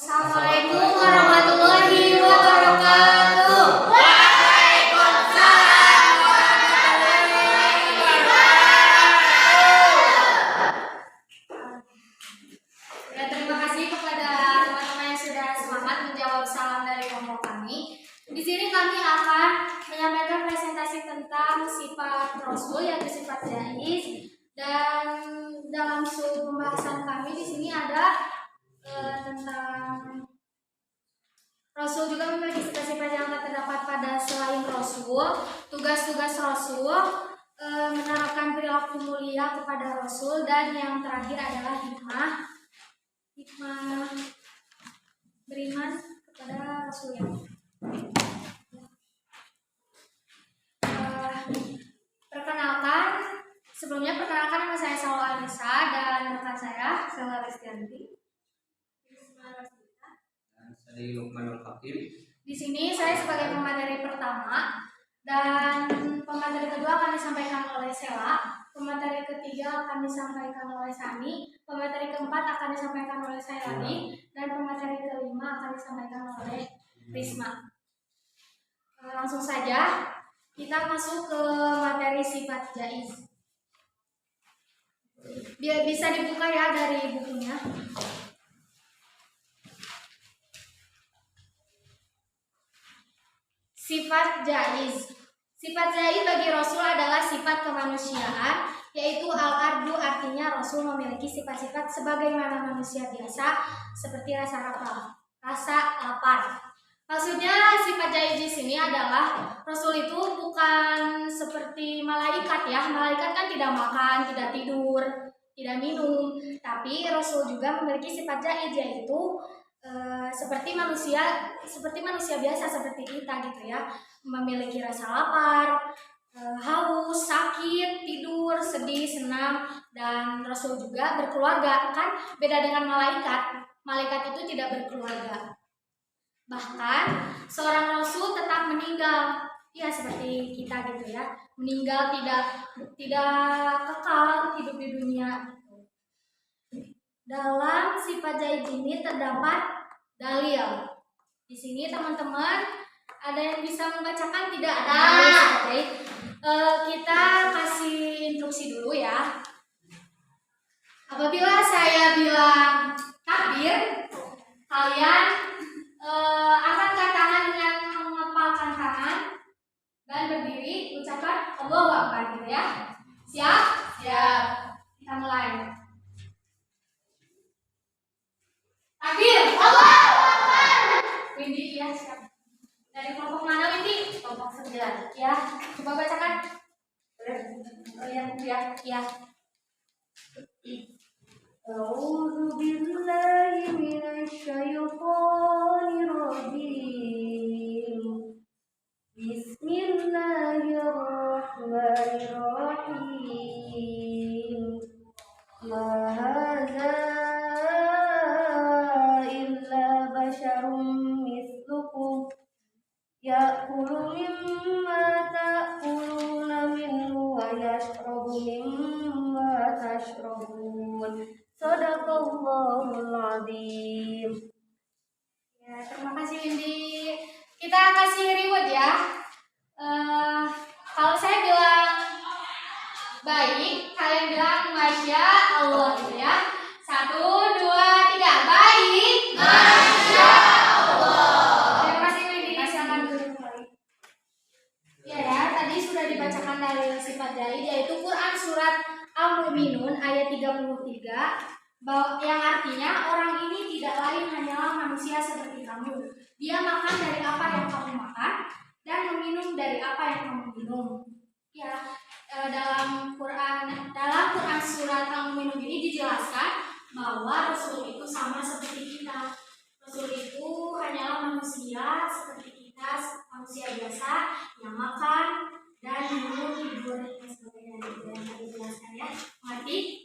Assalamualaikum warahmatullahi wabarakatuh. Waalaikumsalam warahmatullahi wabarakatuh. Ya, terima kasih kepada teman-teman yang sudah semangat menjawab salam dari kelompok kami. Di sini kami akan menyampaikan presentasi tentang sifat Rasul, yaitu sifat jaiz. Dan dalam sub pembahasan kami di sini ada tentang Rasul juga memiliki sifat-sifat yang tak terdapat pada selain Rasul. Tugas-tugas Rasul menerapkan perilaku mulia kepada Rasul, dan yang terakhir adalah hikmah beriman kepada Rasul yang perkenalkan nama saya Salwa Alisa dan rekan saya Selma Ristianti. Dari Lukmanul Hakim. Di sini saya sebagai pemateri pertama, dan pemateri kedua akan disampaikan oleh Sela, pemateri ketiga akan disampaikan oleh Sani, pemateri keempat akan disampaikan oleh saya lagi, dan pemateri kelima akan disampaikan oleh Risma. Langsung saja kita masuk ke materi sifat jaiz. Dia bisa dibuka ya dari bukunya. Sifat jaiz. Sifat jaiz bagi Rasul adalah sifat kemanusiaan, yaitu al-ardu, artinya Rasul memiliki sifat-sifat sebagaimana manusia biasa, seperti rasa lapar. Maksudnya sifat jaiz di sini adalah Rasul itu bukan seperti malaikat ya. Malaikat kan tidak makan, tidak tidur, tidak minum, tapi Rasul juga memiliki sifat jaiz, yaitu seperti manusia biasa seperti kita gitu ya, memiliki rasa lapar, haus, sakit, tidur, sedih, senang, dan Rasul juga berkeluarga. Kan beda dengan malaikat itu tidak berkeluarga. Bahkan seorang Rasul tetap meninggal, ya seperti kita gitu ya, meninggal tidak kekal hidup di dunia. Dalam sifat jaiz ini terdapat dalil. Di sini teman-teman ada yang bisa membacakan tidak? Ada. Kita kasih instruksi dulu ya. Apabila saya bilang takbir, kalian angkatkan tangan dengan mengepalkan tangan dan berdiri ucapkan Allahu Akbar gitu ya. Siap? Siap. Kita mulai. Takbir, Allahu Akbar. Windy ya, siap. Dari kelompok mana Windy? Kelompok 9 ya. Coba bacakan. Oh ya. A'udzu billahi minasy syaithanir rajim. Bismillahirrahmanirrahim. Ma hadza ya'kulu mimma ta'kuluna minhu wa yashrabu mimma tashrabun. Shadaqallahul azim. Ya, terima kasih Windy. Kita kasih reward ya. Kalau saya bilang baik, kalian bilang Masya Allah gitu ya. 1, 2, 3, baik. Masya Allah. Terima kasih Windy. Silakan dulu kembali. Ya, tadi sudah dibacakan dari sifat jaiz, yaitu Quran surat Al-Mu'minun ayat 33, yang artinya orang ini tidak lain hanyalah manusia seperti kamu. Dia makan dari apa yang kamu makan dan meminum dari apa yang kamu minum. Ya, dalam Quran surat Al-Mu'minun ini dijelaskan bahwa Rasul itu sama seperti kita. Rasul itu hanyalah manusia seperti kita, manusia biasa yang makan dan minum, tidur dan sebagainya. Yang tadi dijelaskan ya. Mengerti?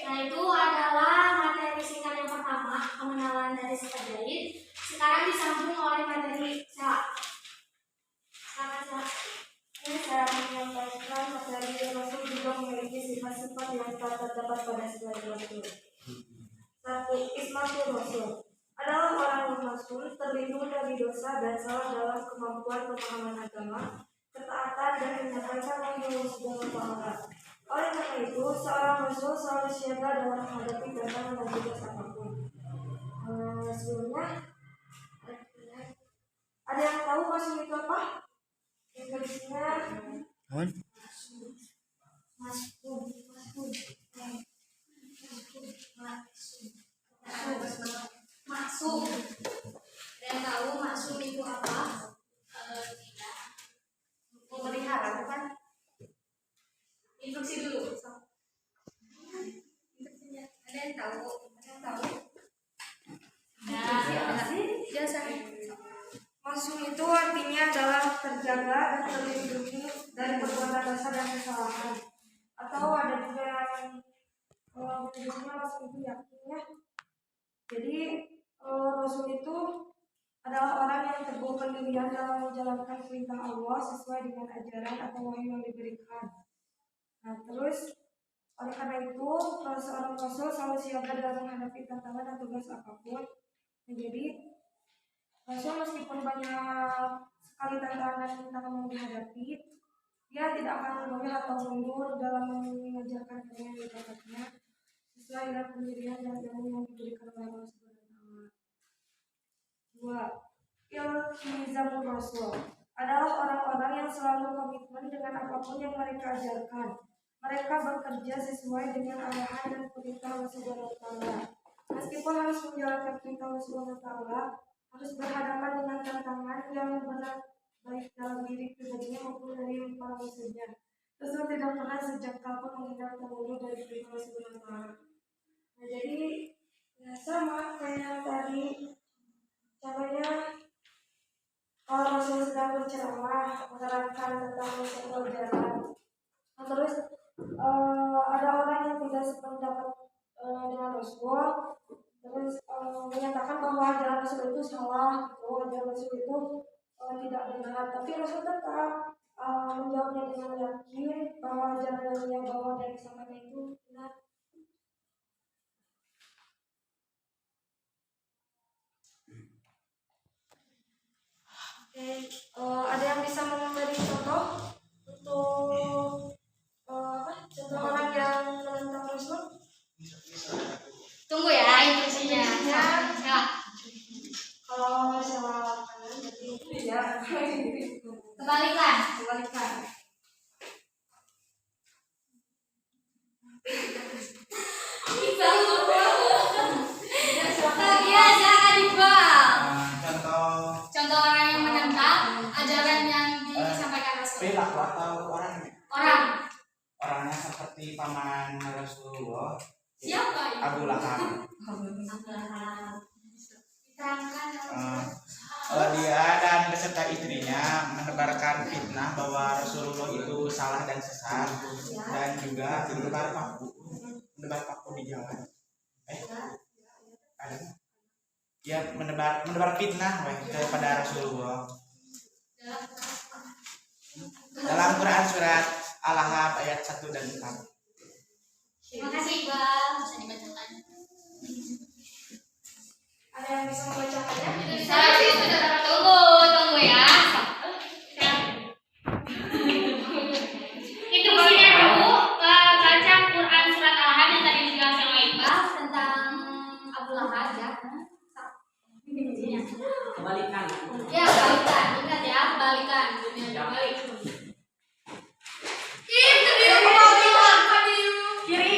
Nah, itu adalah materi singkat yang pertama, pengenalan dari sifat jaiz. Sekarang disambung oleh materi Sela. Ini saya menyampaikan materi Rasul juga memiliki sifat-sifat yang tak terdapat pada selain Rasul. 1. Ismatul Rasul. pun terlindung dari dosa dan salah dalam kemampuan pemahaman agama, ketaatan dan menyampaikan wahyu Allah Subhanahu wa taala. Oleh karena itu, seorang rasul selalu siaga dalam menghadapi tantangan dan tugas apapun. Sebelumnya, ada yang tahu masuk itu apa? Inggrisnya Maksum. Ada yang tahu maksum itu apa? Tidak. memelihara, bukan? Instruksi dulu. Ada yang tahu? Ada yang tahu? Biasa. Maksum itu artinya adalah terjaga dan terlindungi dari perbuatan dosa dan kesalahan. Atau ada juga yang menyebutnya maksum itu yakinnya. Jadi Rasul itu adalah orang yang teguh pendirian dalam menjalankan perintah Allah sesuai dengan ajaran atau wahyu yang diberikan. Nah, terus oleh karena itu seorang Rasul selalu siaga dalam menghadapi tantangan dan tugas apapun. Nah, jadi Rasul meskipun banyak sekali tantangan yang dihadapi, dia tidak akan menoleh atau mundur dalam mengajarkan ilmu yang didapatnya sesuai dengan pendirian dan ilmu yang diberikan oleh Allah Subhanahu wa taala. 2. Iltizamur Rasul adalah orang-orang yang selalu komitmen dengan apapun yang mereka ajarkan. Mereka bekerja sesuai dengan arahan dan perintah Allah Subhanahu wa taala. Meskipun harus menjalankan perintah Allah Subhanahu wa taala, harus berhadapan dengan tantangan yang berat baik dalam diri pribadinya maupun dari para musuhnya. Rasul tidak pernah sejak kapan menghindar atau mundur dari perintah Allah Subhanahu wa taala. Nah, jadi ya sama kayak tadi. Contohnya kalau Rasul sedang berceramah menerangkan tentang suatu ajaran, terus ada orang yang tidak sependapat dengan Rasul, terus menyatakan bahwa ajaran Rasul itu salah, bahwa ajaran Rasul itu tidak benar, tapi Rasul tetap menjawabnya dengan yakin bahwa ajaran yang bawa dan disampaikan itu benar. Oke, ada yang bisa memberi contoh untuk contoh orang yang menentang Rasul? Tunggu ya instruksinya. Ya. Kalau salah kanan berarti ya. Kebalikan. Ya, jangan dibal. Contoh orang yang menentang ajaran yang disampaikan Rasul. Perilaku atau orangnya seperti paman Rasulullah. Siapa itu? Abu Lahab. Dia dan beserta istrinya menebarkan fitnah bahwa Rasulullah itu salah dan sesat, dan juga menebar paku di jalan. Ada? Ya, menebar fitnah kepada Rasulullah. Dalam Quran surat Al-Ahzab ayat 1 dan 4. Terima kasih Iqbal, bisa dibacakan. Ada yang bisa membacakannya? Bisa. Tunggu ya. Instruksinya dulu baca Quran surat Al-Ahzab yang tadi dijelaskan oleh Iqbal tentang Abu Lahab ya. Kebalikan. Ya, balikan. Ingat ya, balikan. Balik.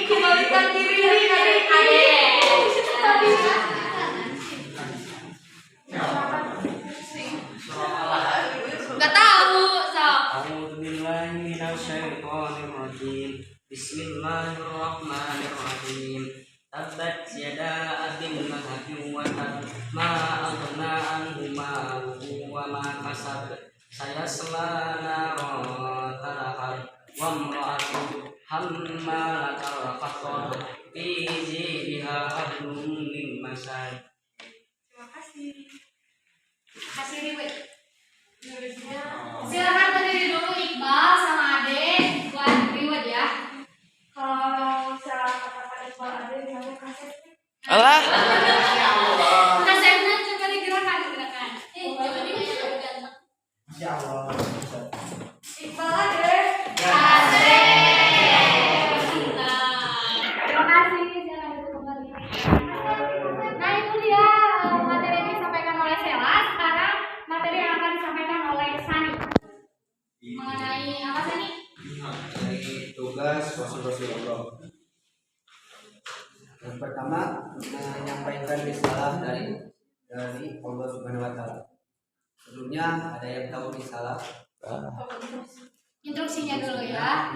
Kebalikan kiri. Nggak tahu, sok. A'udzubillahi minasyaitonirrajim. Bismillahirrahmanirrahim. Tabbat yada abin lahabin wa tab ma aghna anhu maluhu wa ma kasab. Sayasla naran talahab wa imra'atuhu hammalatal hatab fi jidha hablum min masad. Terima kasih. Kasih Riwet. Silakan berdiri dulu Iqbal sama Ade buat Riwet ya. Kalau saya katakan Iqbal ada yang kasetnya. Allah. Kasetnya coba digerakkan. mengembalikan risalah dari Allah Subhanahu wa taala. Sebelumnya ada yang tahu risalah? Instruksinya dulu ya.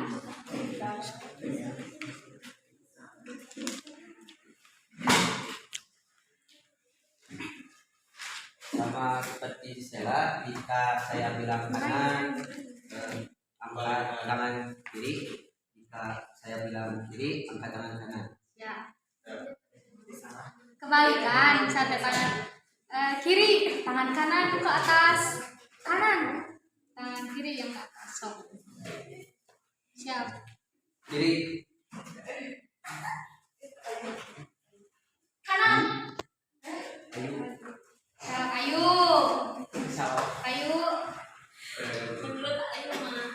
Sama seperti Stella, jika saya bilang kanan, angkat tangan kiri. Jika saya bilang kiri, angkat tangan kanan. Ya. Kebalikan, misalnya tangan kiri, tangan kanan ke atas, kanan, tangan kiri yang ke atas. Sok. Siap. Kiri, Kanan. ayo. Siap, ayo. Salah. Ayo. Menurut ayo mah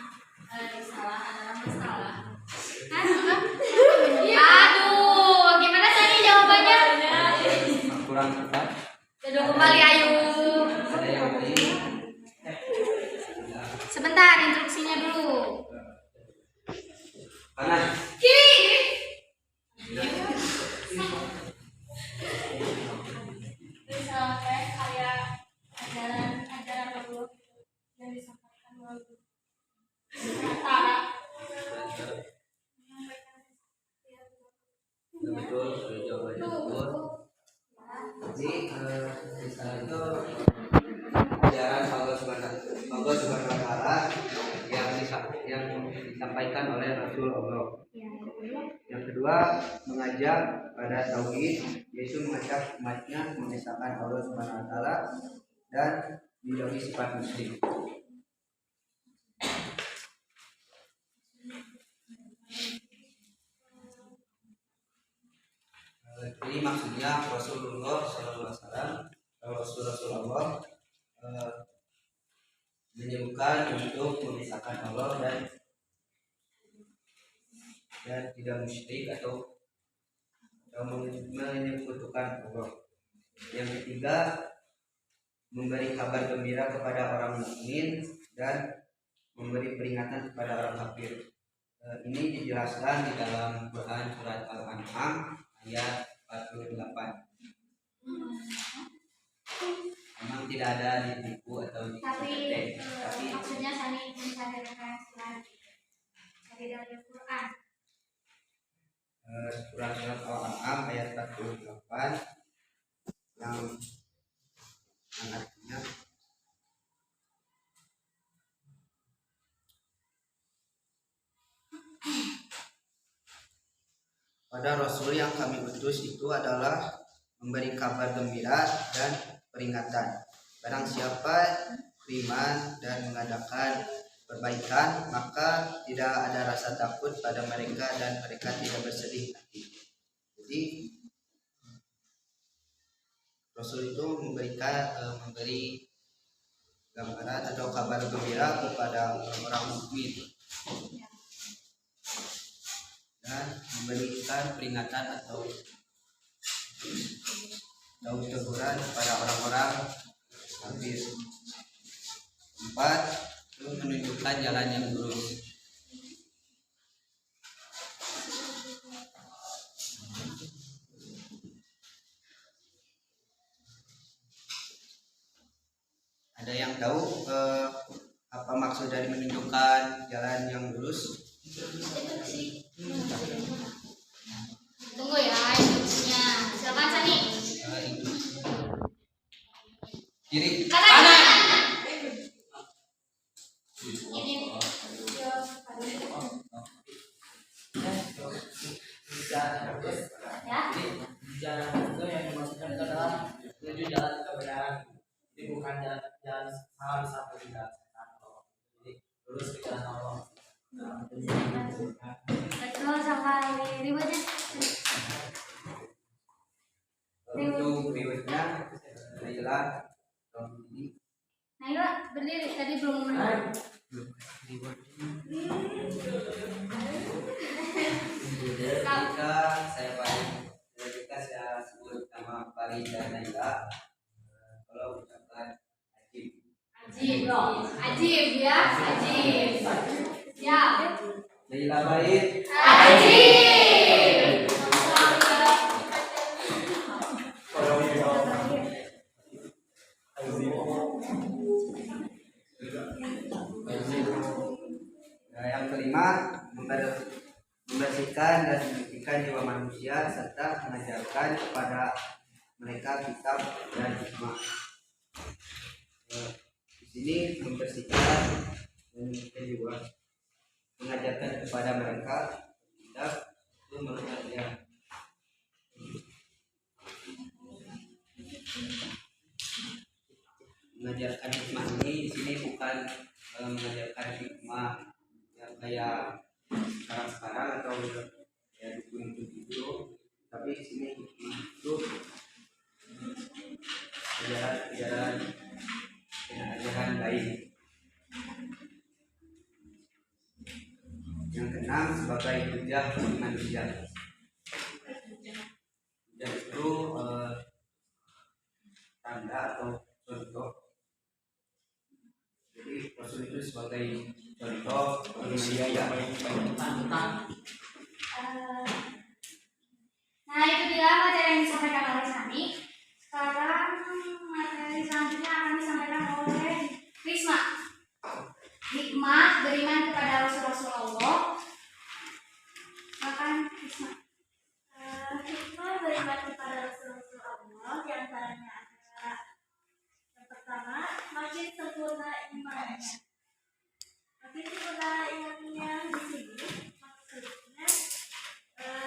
salah adalah masalah. Aduh, gimana tadi jawabannya? Kurang tepat. Duduk kembali, ayo. Ada yang lain? Sebentar, instruksinya dulu. Kanan. Kiri. Misalnya kayak ajaran Allah yang disampaikan melalui antara Betul, sudah jawabannya betul. Jadi risalah itu ajaran Allah Subhanahu wa taala yang disampaikan oleh Rasul Allah. Yang kedua, mengajak pada tauhid, yaitu mengajak umatnya mengesahkan Allah Subhanahu wa taala dan menjauhi sifat musyrik. Ini maksudnya Rasulullah SAW, Rasulullah menyuruhkan untuk memisahkan Allah dan tidak musyrik atau menyekutukan Allah. Yang ketiga, memberi kabar gembira kepada orang mukmin dan memberi peringatan kepada orang kafir. Ini dijelaskan di dalam Quran surat Al-An'am ayat 48. Memang tidak ada di buku atau di tapi maksudnya saling mencari referensi lagi dari dalam Quran. Surat Al-An'am ayat 48 yang artinya pada Rasul yang kami utus itu adalah memberi kabar gembira dan peringatan. Barang siapa beriman dan mengadakan perbaikan, maka tidak ada rasa takut pada mereka dan mereka tidak bersedih hati. Jadi Rasul itu memberi gambaran atau kabar gembira kepada orang mukmin dan memberikan peringatan atau teguran kepada orang-orang kafir. 4, itu menunjukkan jalan yang lurus. Ada yang tahu apa maksud dari menunjukkan jalan yang lurus? Tunggu ya instruksinya. Silakan Sani. Kiri. Kanan. Ini. Ya. Jalan itu yang dimaksudkan itu adalah menuju jalan kebenaran. Jadi bukan jalan salah satu tidak. Jadi lurus ke jalan Allah. Betul sampai ribetnya. Untuk riwayatnya Naila ini Naila berdiri tadi belum menang. ketika saya sebut nama Bali dan Naila, kalau ucapan ajib. Ajib ya, ajib. Siap. Naila baik. Ajib. Kalau memberikan kepada mereka kitab dan hikmah. Di sini membersihkan dan juga mengajarkan kepada mereka kitab itu mengajarkan. Mengajarkan hikmah ini di sini bukan mengajarkan hikmah yang kayak sekarang atau ya dukun itu, tapi di sini hikmah itu ajaran baik. Yang keenam sebagai hujah bagi manusia. Hujah itu tanda atau contoh. Jadi Rasul itu sebagai contoh manusia yang tentang Nah, itu dia materi yang disampaikan oleh Sani. Sekarang materi selanjutnya akan disampaikan oleh Risma. Hikmah beriman kepada Rasulullah. Makan Risma. Hikmah beriman kepada Rasulullah di antaranya adalah yang pertama, makin sempurna imannya. Makin sempurna imannya di sini maksudnya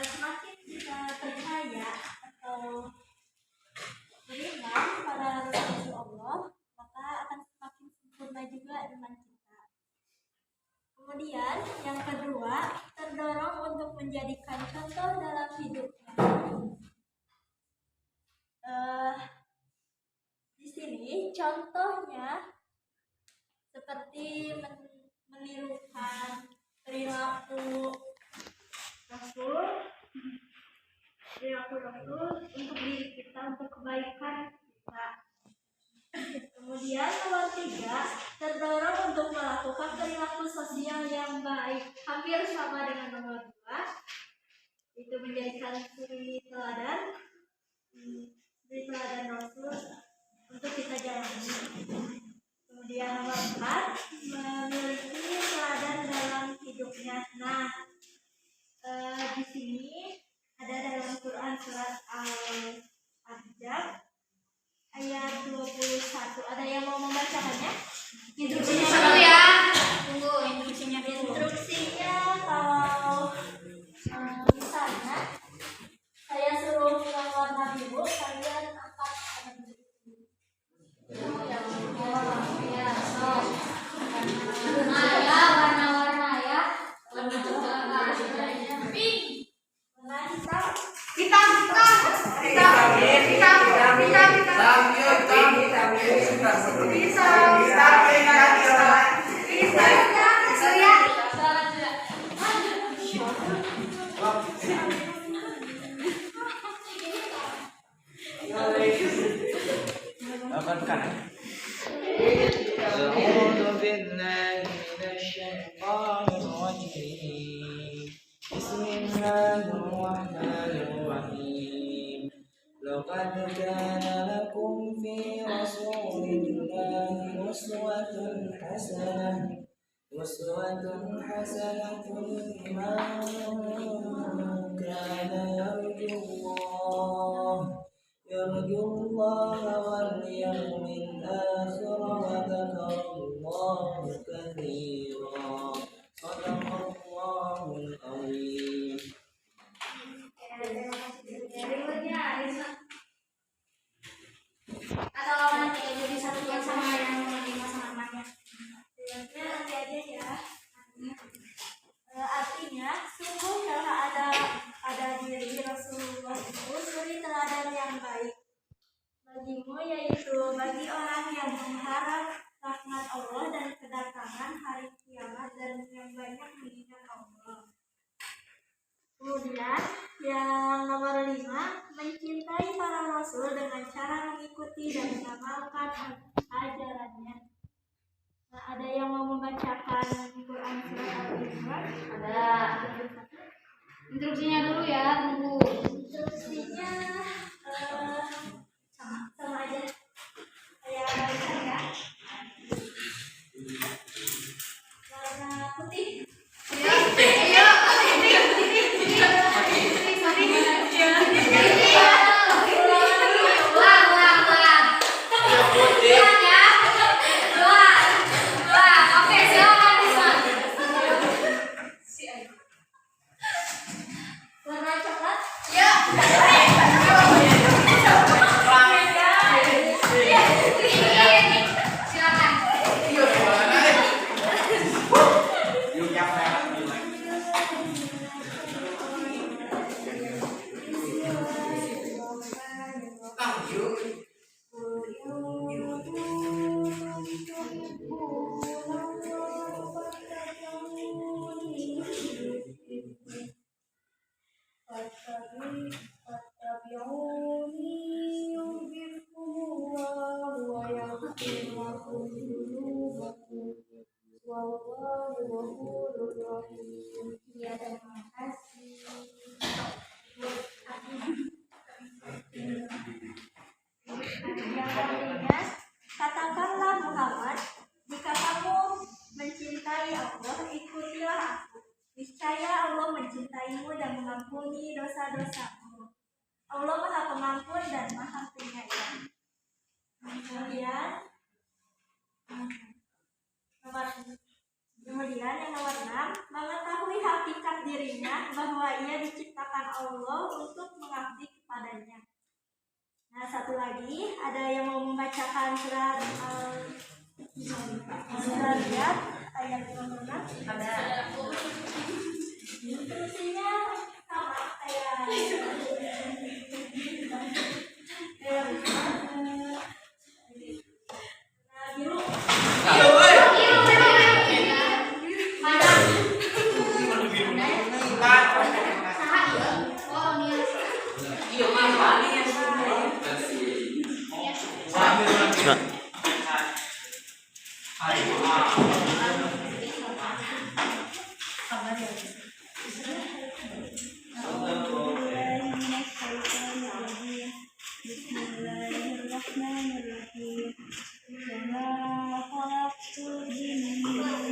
semakin kita percaya atau beriman pada Rasulullah, maka akan semakin sempurna juga iman kita. Kemudian yang kedua, terdorong untuk menjadikan contoh dalam hidupnya. Di sini contohnya seperti menirukan perilaku Rasul untuk diri kita, untuk kebaikan kita. Kemudian nomor 3, terdorong untuk melakukan perilaku sosial yang baik, hampir sama dengan nomor 2, itu menjadikan suri teladan Rasul untuk kita jalani. Kemudian nomor 4, memiliki teladan dalam hidupnya. Nah, di sini ada dalam Quran surat Al-Ahzab ayat 21. Ada yang mau membacakannya? Instruksinya dulu ya. Tunggu instruksinya dulu. Instruksinya kalau misalnya saya suruh yang warna biru, kalian angkat warna biru. Ya, so. Ya, warna-warna ya. Warna pink. Warna hitam. أعوذ بالله من الشيطان الرجيم. بسم الله الرحمن الرحيم. لقد كان لكم في رسول الله أسوة حسنة لمن كان يرجو الله واليوم الآخر وذكر الله كثيرا. صدق الله العظيم. Berikutnya Risma. Atau nanti aja disatukan sama yang menerima sama namanya. Selanjutnya nanti aja ya. Artinya sungguh telah ada diri Rasulullah itu suri teladan yang baik bagimu, yaitu bagi orang yang mengharap rahmat Allah dan kedatangan hari kiamat dan yang banyak mengingat Allah. Kemudian yang nomor 5, mencintai para rasul dengan cara mengikuti dan mengamalkan ajarannya. Nah, ada yang mau membacakan Quran surat Al-Imran? Ada. Instruksinya dulu ya, tunggu. Instruksinya sama aja. Saya baca ya. Warna putih. Ayo. Iya, terima kasih. Yang artinya, katakanlah Muhammad, jika kamu mencintai Allah, ikutilah aku. Niscaya Allah mencintaimu dan mengampuni dosa-dosamu. Allah Maha Pengampun dan Maha Penyayang. Kemudian yang nomor 6, mengetahui hakikat dirinya bahwa ia diciptakan Allah untuk mengabdi kepadanya. Nah, satu lagi ada yang mau membacakan surat Al-Zariyat ayat nomor 6. Instruksinya sama kayak biru. Bismillahirrahmanirrahim. Wama khalaqtul jinna wal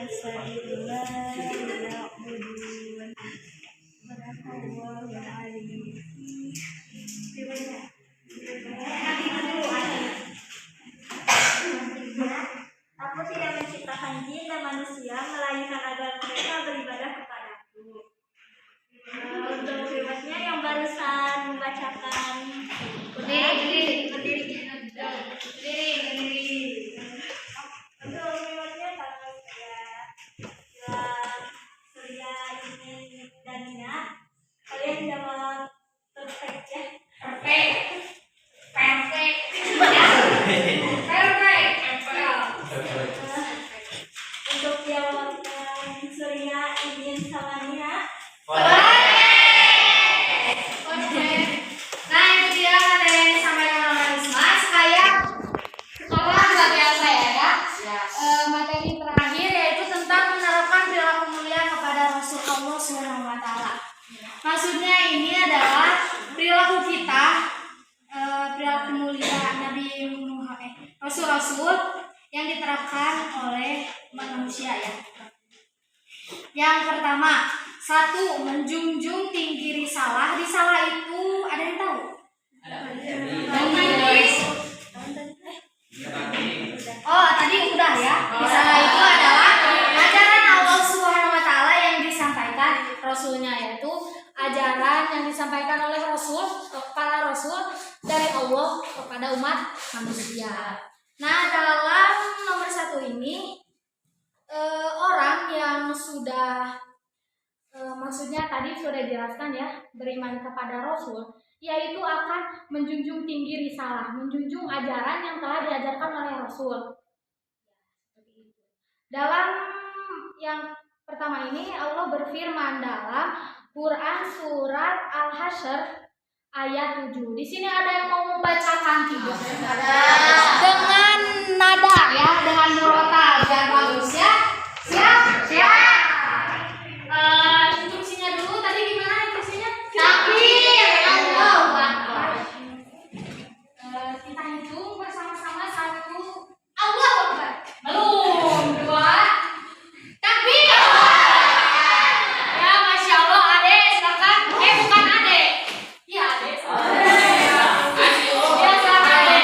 insa illa liya'budun. Sadaqallahul azim. Aku tidak menciptakan jin dan manusia melainkan agar mereka beribadah kepadaku. Untuk riwayatnya yang barusan membacakan berdiri. Untuk riwayatnya kalau Surya ini dan Nina, kalian jawab perfect ya. Untuk jawab Surya, Idin sama Nina. Nah, itu dia materi yang disampaikan oleh Risma. Sekarang nggak biasa ya. Materi terakhir yaitu tentang menerapkan perilaku mulia kepada Rasul Allah SWT. Maksudnya ini adalah perilaku kita, perilaku mulia Nabi Muhammad, Rasul-Rasul yang diterapkan oleh manusia ya. Yang pertama, 1. Menjunjung tinggi risalah. Risalah itu ada yang tahu? Oh, tadi udah ya. Risalah itu adalah ajaran Allah SWT yang disampaikan Rasulnya, yaitu ajaran yang disampaikan oleh para Rasul dari Allah kepada umat manusia. Nah, dalam nomor 1 ini orang yang sudah maksudnya tadi sudah dijelaskan ya, beriman kepada Rasul, yaitu akan menjunjung tinggi risalah, menjunjung ajaran yang telah diajarkan oleh Rasul. Dalam yang pertama ini Allah berfirman dalam Quran surat Al-Hasyr ayat 7. Di sini ada yang mau membacakan tidak? Dengan nada ya, dengan murotal biar bagus ya. Siap? Instruksinya dulu tadi gimana instruksinya? Takbir. Allahu Akbar. Kita hitung bersama-sama 1. Allahu Akbar. Belum. 2. Takbir. Ya, Masya Allah, Ade, silakan. Bukan Ade. Iya, Ade. Ya, silakan Ade.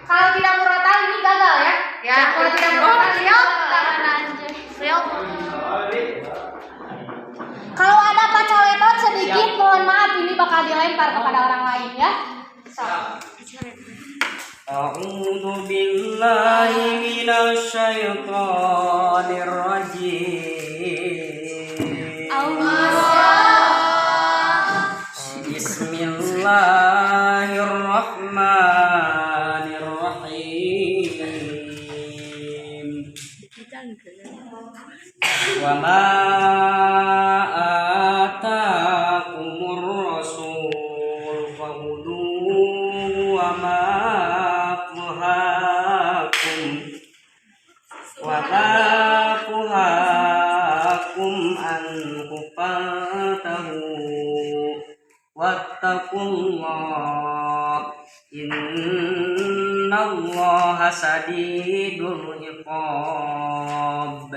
Kalau tidak murotal ini gagal ya? Ya. Kalau tidak murotal kalau ada pacoletot sedikit, mohon maaf ini bakal dilempar kepada orang lain ya. A'udzu billahi minasy syaithanir rajim. Bismillahirrahmanirrahim. Wa ma atakumur rasul fakhudhuhu wa ma minhu fantahu wattaqullah innallaha sadidul iqab.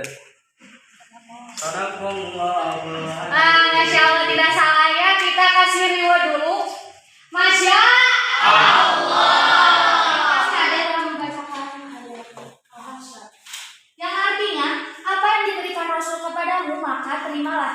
Sadaqallahul azim. Masya Allah, tidak salah ya, kita kasih reward dulu. Masya Allah. Pasti ada yang membacakan ayat Al-Hasyr, yang artinya apa yang diberikan Rasul kepadamu maka terimalah,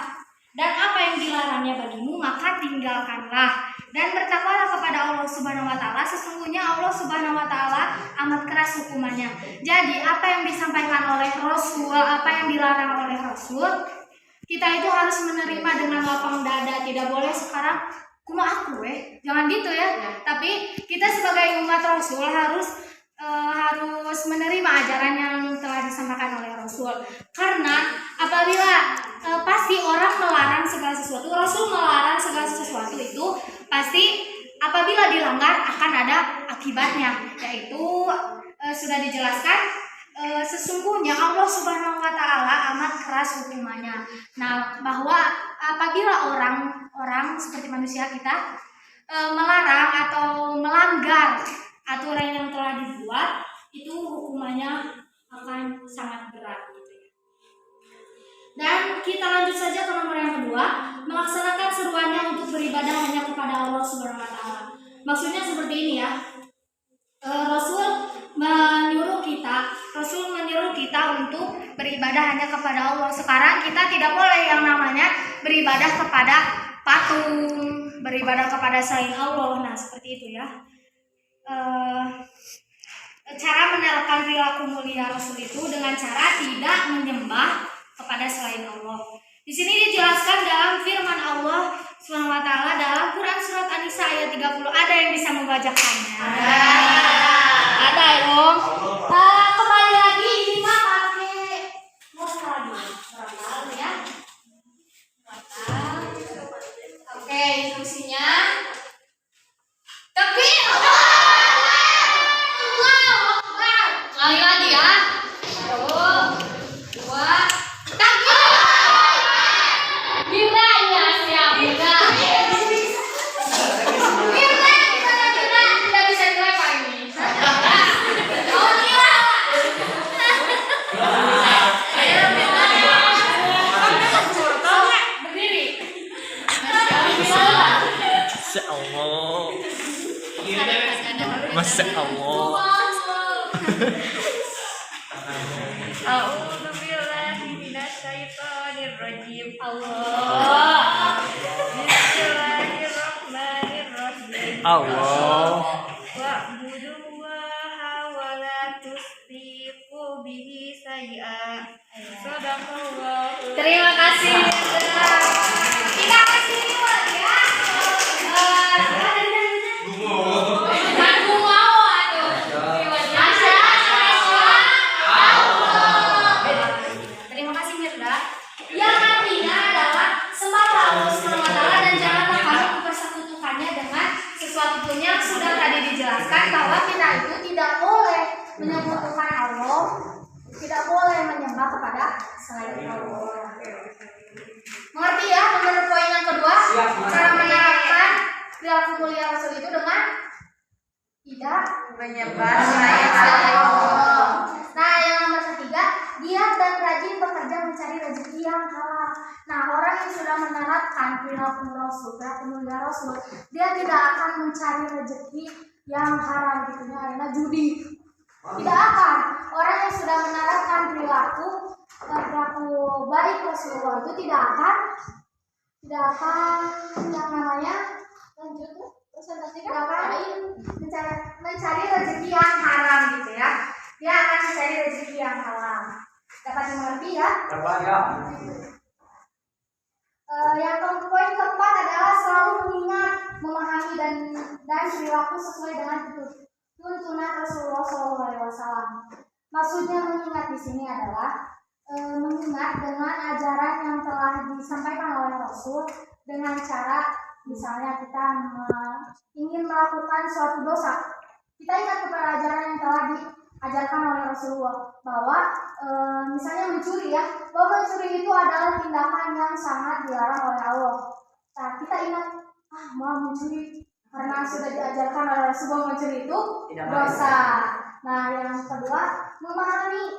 dan apa yang dilarangnya bagimu maka tinggalkanlah, dan bertakwalah kepada Allah Subhanahu wa taala, sesungguhnya Allah Subhanahu wa taala amat keras hukumannya. Jadi apa yang disampaikan oleh Rasul, apa yang dilarang oleh Rasul, kita itu harus menerima dengan lapang dada. Tidak boleh sekarang kumaha aku jangan gitu ya. Tapi kita sebagai umat Rasul harus menerima ajaran yang telah disampaikan oleh Rasul. Karena apabila pasti orang melarang segala sesuatu, Rasul melarang segala sesuatu itu pasti apabila dilanggar akan ada akibatnya, yaitu sudah dijelaskan sesungguhnya Allah Subhanahu wa taala amat keras hukumannya. Nah, bahwa apabila orang seperti manusia kita melarang atau melanggar aturan yang telah dibuat, itu hukumannya akan sangat berat gitu ya. Dan kita lanjut saja ke nomor yang kedua, melaksanakan seruannya untuk beribadah hanya kepada Allah Subhanahu wa taala. Maksudnya seperti ini ya. Rasul menyuruh kita untuk beribadah hanya kepada Allah. Sekarang kita tidak boleh yang namanya beribadah kepada patung, beribadah kepada selain Allah. Nah, seperti itu ya. Cara menerapkan perilaku mulia Rasul itu dengan cara tidak menyembah kepada selain Allah. Di sini dijelaskan dalam firman Allah Subhanahu wa taala dalam Quran surat An-Nisa ayat 30. Ada yang bisa membacakannya? Ada dong. Kembali lagi ini mah pakai mushaf lagi. Berapa ya? Oke, instruksinya. Takbir. Lagi ya. 1, 2, takbir. Mirna ya, siap Mirna. Mirna tidak bisa dilempar ini. Oh Mirna. Berdiri. Masya Allah. Masya Allah. A'udzu billahi minasyaitonir rajim. Allah. Bismillahirrahmanirrahim. Allah. Wa'budullaha wa la tusrifu bihi syai'a. Shadaqallahu. Terima kasih. Kita kasih reward ya. Aku mau atuh. Masya Allah. Terima kasih Mirda. Yang artinya adalah sembahlah Allah Subhanahu wa taala dan janganlah kamu mempersekutukannya dengan sesuatu yang sudah tadi dijelaskan bahwa kita itu tidak boleh menyekutukan Allah, tidak boleh menyembah kepada selain Allah. Mengerti ya? Nomor poin yang kedua, cara menerapkan perilaku mulia Rasul itu dengan tidak Menyembah selain Allah. Nah, yang nomor ketiga, giat dan rajin bekerja mencari rezeki yang halal. Nah, orang yang sudah menerapkan perilaku mulia Rasul, dia tidak akan mencari rezeki yang haram gitu ya, karena judi. Tidak akan. Orang yang sudah menerapkan perilaku baik Rasulullah itu tidak akan yang namanya tidak akan mencari rezeki yang haram gitu ya. Dia akan mencari rezeki yang halal. Dapat dimengerti ya? Dapat ya. Yang poin keempat adalah selalu mengingat, memahami dan perilaku sesuai dengan tuntunan Rasulullah SAW. Maksudnya mengingat di sini adalah mengingat dengan ajaran yang telah disampaikan oleh Rasul dengan cara misalnya kita ingin melakukan suatu dosa, kita ingat kepada ajaran yang telah diajarkan oleh Rasulullah bahwa misalnya mencuri ya, bahwa mencuri itu adalah tindakan yang sangat dilarang oleh Allah. Nah, kita ingat, mau mencuri karena sudah diajarkan oleh Rasulullah mencuri itu dosa. Nah, yang kedua, memahami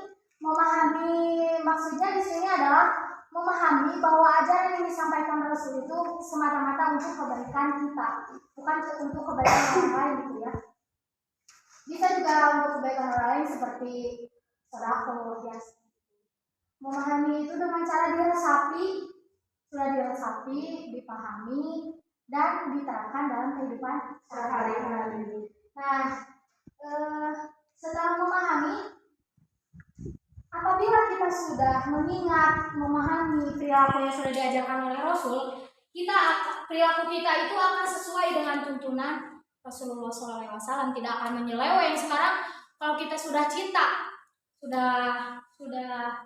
maksudnya di sini adalah memahami bahwa ajaran yang disampaikan Rasul itu semata-mata untuk kebaikan kita, bukan untuk kebaikan orang lain gitu ya. Bisa juga untuk kebaikan orang lain seperti sedekah ya. Memahami itu dengan cara diresapi, dipahami dan diterapkan dalam kehidupan sehari-hari. Nah, setelah memahami, apabila kita sudah mengingat, memahami perilaku yang sudah diajarkan oleh Rasul, perilaku kita itu akan sesuai dengan tuntunan Rasulullah SAW, tidak akan menyeleweng. Sekarang kalau kita sudah cinta, sudah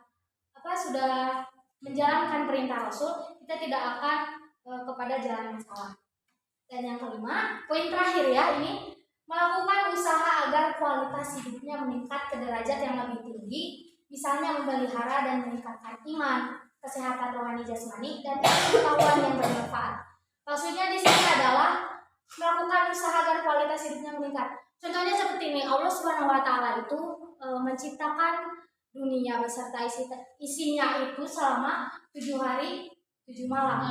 menjalankan perintah Rasul, kita tidak akan kepada jalan yang salah. Dan yang kelima, poin terakhir ya, ini melakukan usaha agar kualitas hidupnya meningkat ke derajat yang lebih tinggi, misalnya memelihara dan meningkatkan iman, kesehatan rohani jasmani, dan pengetahuan yang bermanfaat. Maksudnya di sini adalah melakukan usaha agar kualitas hidupnya meningkat. Contohnya seperti ini, Allah Subhanahu wa Ta'ala itu menciptakan dunia beserta isinya itu selama 7 hari 7 malam.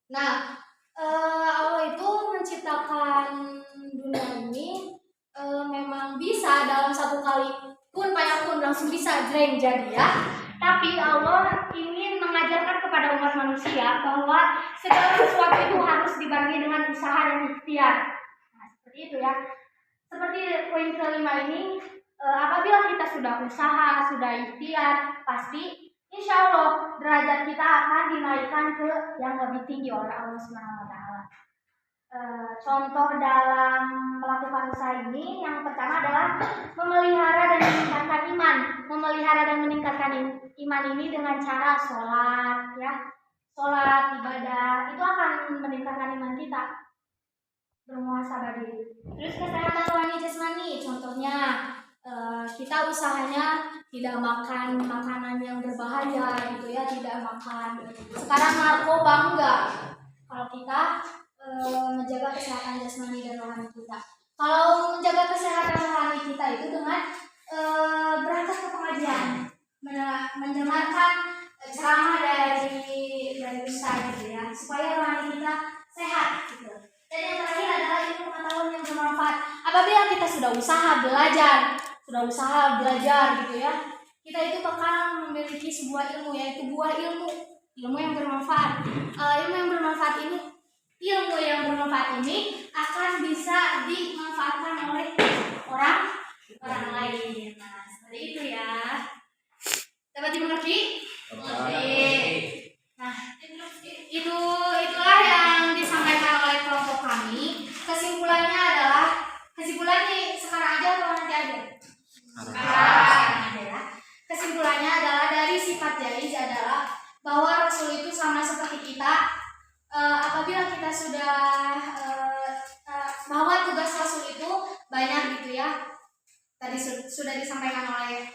Nah, Allah itu menciptakan dunia ini memang bisa dalam satu kali kun langsung bisa jreng jadi ya. Tapi Allah ingin mengajarkan kepada umat manusia bahwa segala sesuatu itu harus dibarengi dengan usaha dan ikhtiar. Nah, seperti itu ya. Seperti poin kelima ini, apabila kita sudah usaha, sudah ikhtiar, pasti insya Allah derajat kita akan dinaikkan ke yang lebih tinggi oleh Allah Subhanahu wa Ta'ala. Contoh dalam melakukan usaha ini, yang pertama adalah memelihara dan meningkatkan iman. Memelihara dan meningkatkan iman ini dengan cara sholat, ya, sholat ibadah itu akan meningkatkan iman kita, bermuhasabah diri. Terus kesehatan rohani jasmani, contohnya kita usahanya tidak makan makanan yang berbahaya gitu ya, tidak makan sekarang narkoba, enggak. Kalau kita menjaga kesehatan jasmani dan rohani kita. Kalau menjaga kesehatan rohani kita itu dengan berangkat ke pengajian, mendengarkan ceramah dari ustaz gitu ya, supaya rohani kita sehat gitu. Dan yang terakhir adalah ilmu pengetahuan yang bermanfaat. Apabila kita sudah usaha belajar gitu ya, kita itu bakal memiliki sebuah ilmu, yaitu buah ilmu yang bermanfaat. Ilmu yang bermanfaat ini akan bisa dimanfaatkan oleh orang lain. Nah, seperti itu ya. Dapat dimengerti? Nah, itulah yang disampaikan oleh kelompok kami. Kesimpulannya sekarang aja atau nanti aja? Sekarang aja ya. Kesimpulannya adalah dari sifat jaiz adalah bahwa Rasul itu sama seperti kita. Apabila kita sudah bahwa tugas Rasul itu banyak gitu ya, tadi sudah disampaikan oleh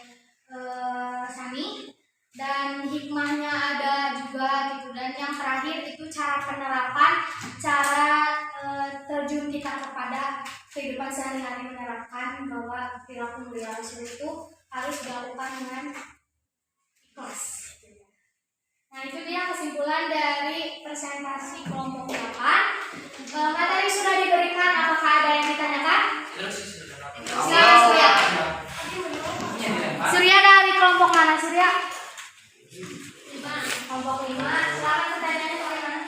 Sani, dan hikmahnya ada juga gitu. Dan yang terakhir itu cara penerapan, cara terjun kita kepada kehidupan sehari-hari, menerapkan bahwa perilaku mulia Rasul itu harus dilakukan dengan ikhlas. Nah, itu dia kesimpulan dari presentasi kelompok 8. Materi sudah diberikan, apakah ada yang ditanyakan? Silakan Surya. Surya dari kelompok mana Surya? 5. Kelompok 5. Silakan pertanyaannya bagaimana?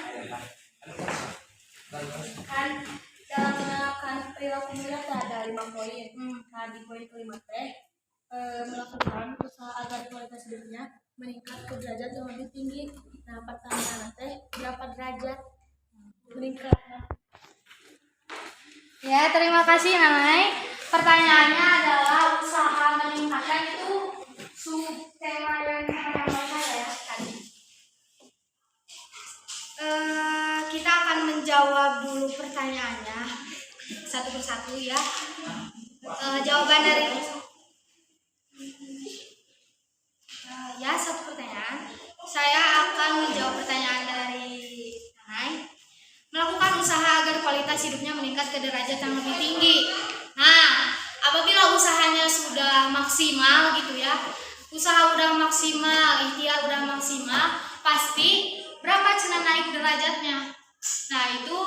Kan dalam menerapkan perilaku mulia ada 5 poin. Nah, di poin kelima melakukan usaha agar kualitas hidupnya meningkat ke derajat yang lebih tinggi. Nah, pertanyaan berapa derajat meningkat? Ya, terima kasih Nanai. Pertanyaannya adalah usaha meningkatkan itu subtema yang saya ya tadi. Kita akan menjawab dulu pertanyaannya satu persatu ya. Jawaban dari kualitas hidupnya meningkat ke derajat yang lebih tinggi. Nah, apabila usahanya sudah maksimal gitu ya, usaha udah maksimal, ikhtiar udah maksimal, pasti berapa cenah naik derajatnya. Nah itu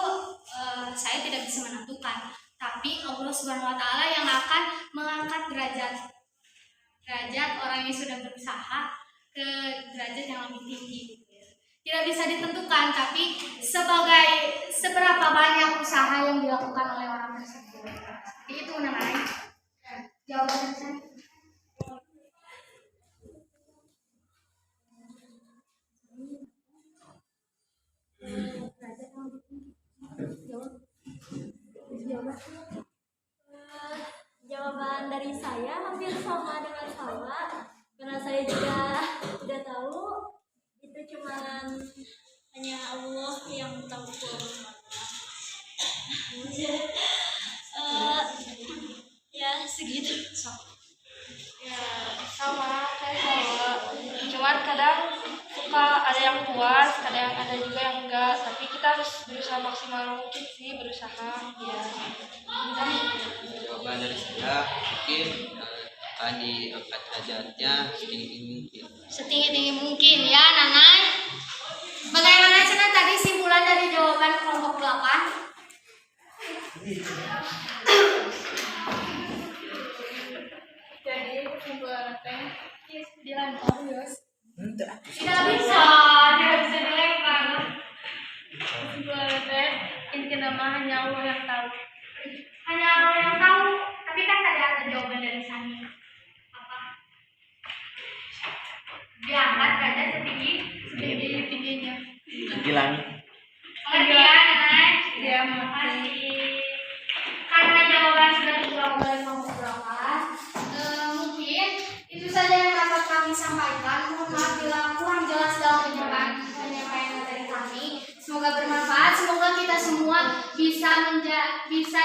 saya tidak bisa menentukan, tapi Allah Subhanahu Wa Taala yang akan mengangkat derajat orang yang sudah berusaha ke derajat yang lebih tinggi. Tidak bisa ditentukan, tapi seberapa banyak usaha yang dilakukan oleh orang tersebut. Jadi itu namanya jawaban saya. Jawaban dari saya hampir sama dengan sama, karena saya juga tidak tahu, itu cuman hanya Allah yang tahu. Ya segitu. Ya sama, saya sama. Cuman kadang suka ada yang puas, kadang ada juga yang enggak. Tapi kita harus berusaha maksimal mungkin sih, berusaha. Ya. Jawaban dari saya mungkin akan diangkat derajatnya setinggi mungkin. Setinggi-tinggi mungkin ya, Nanay. Bagaimana Cina tadi simpulan dari jawaban kelompok 8? Jadi kesimpulan teh Dilempar, Yos. Enggak. Tidak bisa dilempar. kesimpulan teh inti nama hanya Allah yang tahu. Hanya Allah yang tahu. Tapi kan tadi ada jawaban dari Sani. Apa? Diangkat derajat Tingginya. Tinggi langit. Mengerti ya, Nanay? Dia Terima mengerti. kasih. Karena jawaban sudah dijawab oleh kelompok 8, mungkin itu saja yang dapat kami sampaikan. Mohon maaf bila kurang jelas dalam penyampaian dari kami. Semoga bermanfaat. Semoga kita semua bisa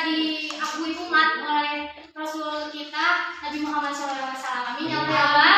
diakui umat oleh Rasul kita Nabi Muhammad SAW. Amin ya Allah.